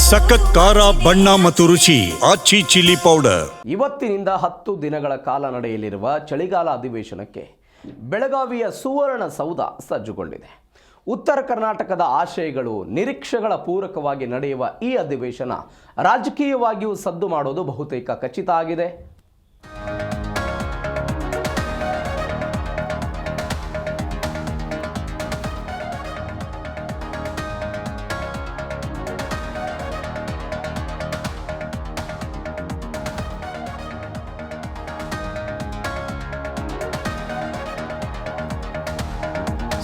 ಸಖತ್ ಖಾರ ಬಣ್ಣ ಮತ್ತು ರುಚಿ ಆಚಿ ಚಿಲ್ಲಿ ಪೌಡರ್. ಇವತ್ತಿನಿಂದ 10 ದಿನಗಳ ಕಾಲ ನಡೆಯಲಿರುವ ಚಳಿಗಾಲ ಅಧಿವೇಶನಕ್ಕೆ ಬೆಳಗಾವಿಯ ಸುವರ್ಣಸೌಧ ಸಜ್ಜುಗೊಂಡಿದೆ. ಉತ್ತರ ಕರ್ನಾಟಕದ ಆಶಯಗಳು ನಿರೀಕ್ಷೆಗಳ ಪೂರಕವಾಗಿ ನಡೆಯುವ ಈ ಅಧಿವೇಶನ ರಾಜಕೀಯವಾಗಿಯೂ ಸದ್ದು ಮಾಡೋದು ಬಹುತೇಕ ಖಚಿತ ಆಗಿದೆ.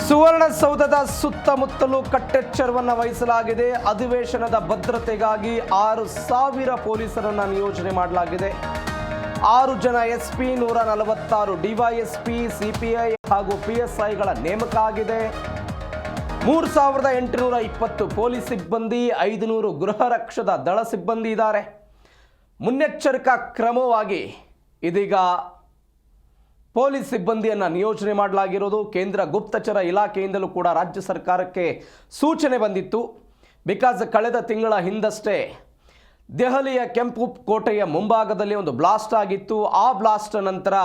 ಸುವರ್ಣಸೌಧದ ಸುತ್ತಮುತ್ತಲೂ ಕಟ್ಟೆಚ್ಚರವನ್ನು ವಹಿಸಲಾಗಿದೆ. ಅಧಿವೇಶನದ ಭದ್ರತೆಗಾಗಿ 6,000 ಪೊಲೀಸರನ್ನು ನಿಯೋಜನೆ ಮಾಡಲಾಗಿದೆ. 6 ಜನ SP, 146 DYSP, CPI ಹಾಗೂ PSIಗಳ ನೇಮಕ ಆಗಿದೆ. 3,820 ಪೊಲೀಸ್ ಸಿಬ್ಬಂದಿ, 500 ಗೃಹ ರಕ್ಷದ ದಳ ಸಿಬ್ಬಂದಿ ಇದ್ದಾರೆ. ಮುನ್ನೆಚ್ಚರಿಕಾ ಕ್ರಮವಾಗಿ ಇದೀಗ ಪೊಲೀಸ್ ಸಿಬ್ಬಂದಿಯನ್ನು ನಿಯೋಜನೆ ಮಾಡಲಾಗಿರೋದು. ಕೇಂದ್ರ ಗುಪ್ತಚರ ಇಲಾಖೆಯಿಂದಲೂ ಕೂಡ ರಾಜ್ಯ ಸರ್ಕಾರಕ್ಕೆ ಸೂಚನೆ ಬಂದಿತ್ತು. ಬಿಕಾಸ್ ಕಳೆದ ತಿಂಗಳ ಹಿಂದಷ್ಟೇ ದೆಹಲಿಯ ಕೆಂಪು ಕೋಟೆಯ ಮುಂಭಾಗದಲ್ಲಿ ಒಂದು ಬ್ಲಾಸ್ಟ್ ಆಗಿತ್ತು. ಆ ಬ್ಲಾಸ್ಟ್ ನಂತರ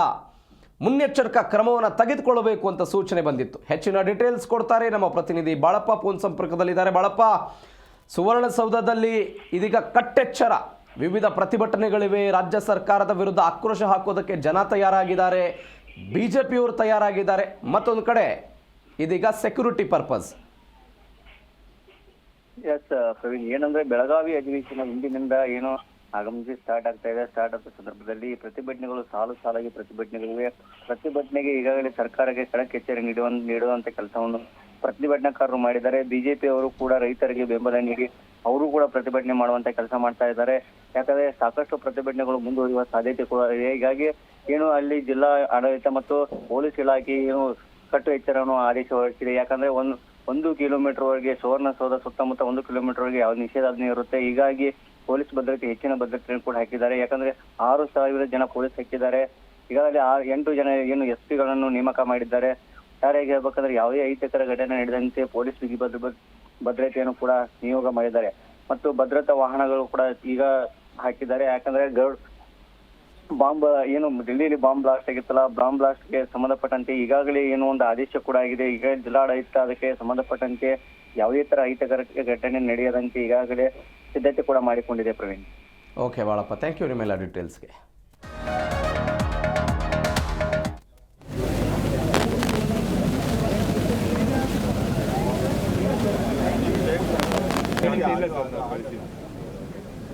ಮುನ್ನೆಚ್ಚರಿಕಾ ಕ್ರಮವನ್ನು ತೆಗೆದುಕೊಳ್ಳಬೇಕು ಅಂತ ಸೂಚನೆ ಬಂದಿತ್ತು. ಹೆಚ್ಚಿನ ಡೀಟೇಲ್ಸ್ ಕೊಡ್ತಾರೆ ನಮ್ಮ ಪ್ರತಿನಿಧಿ ಬಾಳಪ್ಪ, ಫೋನ್ ಸಂಪರ್ಕದಲ್ಲಿದ್ದಾರೆ. ಬಾಳಪ್ಪ, ಸುವರ್ಣಸೌಧದಲ್ಲಿ ಇದೀಗ ಕಟ್ಟೆಚ್ಚರ, ವಿವಿಧ ಪ್ರತಿಭಟನೆಗಳಿವೆ. ರಾಜ್ಯ ಸರ್ಕಾರದ ವಿರುದ್ಧ ಆಕ್ರೋಶ ಹಾಕೋದಕ್ಕೆ ಜನ ತಯಾರಾಗಿದ್ದಾರೆ, ಬಿಜೆಪಿಯವರು ತಯಾರಾಗಿದ್ದಾರೆ. ಮತ್ತೊಂದು ಕಡೆ ಇದೀಗ ಸೆಕ್ಯೂರಿಟಿ ಪರ್ಪಸ್. ಎಸ್ ಪ್ರವೀಣ್, ಏನಂದ್ರೆ ಬೆಳಗಾವಿ ಅಧಿವೇಶನ ಇಂದಿನಿಂದ ಏನು ಆಗಮಿಸಿ ಸ್ಟಾರ್ಟ್ ಆಗ್ತಾ ಇದೆ. ಸ್ಟಾರ್ಟ್ ಆದ ಸಂದರ್ಭದಲ್ಲಿ ಪ್ರತಿಭಟನೆಗಳು ಸಾಲಾಗಿ ಪ್ರತಿಭಟನೆಗಳಿವೆ. ಪ್ರತಿಭಟನೆಗೆ ಈಗಾಗಲೇ ಸರ್ಕಾರಕ್ಕೆ ಖಡಕ್ ಎಚ್ಚರಿಕೆ ನೀಡುವಂತ ಕೆಲಸವನ್ನು ಪ್ರತಿಭಟನಾಕಾರರು ಮಾಡಿದ್ದಾರೆ. ಬಿಜೆಪಿ ಅವರು ಕೂಡ ರೈತರಿಗೆ ಬೆಂಬಲ ನೀಡಿ ಅವರು ಕೂಡ ಪ್ರತಿಭಟನೆ ಮಾಡುವಂತ ಕೆಲಸ ಮಾಡ್ತಾ ಇದ್ದಾರೆ. ಯಾಕಂದ್ರೆ ಸಾಕಷ್ಟು ಪ್ರತಿಭಟನೆಗಳು ಮುಂದುವರಿಯುವ ಸಾಧ್ಯತೆ ಕೂಡ ಇದೆ. ಹೀಗಾಗಿ ಏನು ಅಲ್ಲಿ ಜಿಲ್ಲಾ ಆಡಳಿತ ಮತ್ತು ಪೊಲೀಸ್ ಇಲಾಖೆ ಏನು ಕಟ್ಟು ಎಚ್ಚರವನ್ನು ಆದೇಶ ಹೊರಡಿಸಿದೆ. ಯಾಕಂದ್ರೆ ಒಂದು ಕಿಲೋಮೀಟರ್ ವರೆಗೆ ಸುವರ್ಣಸೌಧ ಸುತ್ತಮುತ್ತ 1 ಕಿಲೋಮೀಟರ್ ವರೆಗೆ ಯಾವ ನಿಷೇಧಾಜ್ಞೆ ಇರುತ್ತೆ. ಹೀಗಾಗಿ ಪೊಲೀಸ್ ಭದ್ರತೆ ಹೆಚ್ಚಿನ ಭದ್ರತೆಯನ್ನು ಕೂಡ ಹಾಕಿದ್ದಾರೆ. ಯಾಕಂದ್ರೆ 6,000 ಜನ ಪೊಲೀಸ್ ಹಾಕಿದ್ದಾರೆ. ಈಗಾಗಲೇ 8 ಜನ ಏನು SP ಗಳನ್ನು ನೇಮಕ ಮಾಡಿದ್ದಾರೆ. ಯಾರಿಗೆ ಹೇಳ್ಬೇಕಂದ್ರೆ ಯಾವುದೇ ಅಹಿತಕರ ಘಟನೆ ನಡೆದಂತೆ ಪೊಲೀಸ್ ಬಿಗಿ ಭದ್ರತೆಯನ್ನು ಕೂಡ ನಿಯೋಗ ಮಾಡಿದ್ದಾರೆ. ಮತ್ತು ಭದ್ರತಾ ವಾಹನಗಳು ಕೂಡ ಈಗ ಹಾಕಿದ್ದಾರೆ. ಯಾಕಂದ್ರೆ ಬಾಂಬ್ ಏನು ಡೆಲ್ಲಿಯಲ್ಲಿ ಬಾಂಬ್ ಬ್ಲಾಸ್ಟ್ ಆಗಿತ್ತಲ್ಲ, ಬಾಂಬ್ ಬ್ಲಾಸ್ಟ್ಗೆ ಸಂಬಂಧಪಟ್ಟಂತೆ ಈಗಾಗಲೇ ಏನು ಒಂದು ಆದೇಶ ಕೂಡ ಆಗಿದೆ. ಈಗ ಜಿಲ್ಲಾಡಳಿತ ಅದಕ್ಕೆ ಸಂಬಂಧಪಟ್ಟಂತೆ ಯಾವುದೇ ತರ ಅಹಿತಕರ ಘಟನೆ ನಡೆಯದಂತೆ ಈಗಾಗಲೇ ಸಿದ್ಧತೆ ಕೂಡ ಮಾಡಿಕೊಂಡಿದೆ. Praveen, okay Balappa, thank you ನಿಮ್ಮೆಲ್ಲ ಡೀಟೇಲ್ಸ್ಗೆ. ಇಲ್ಲ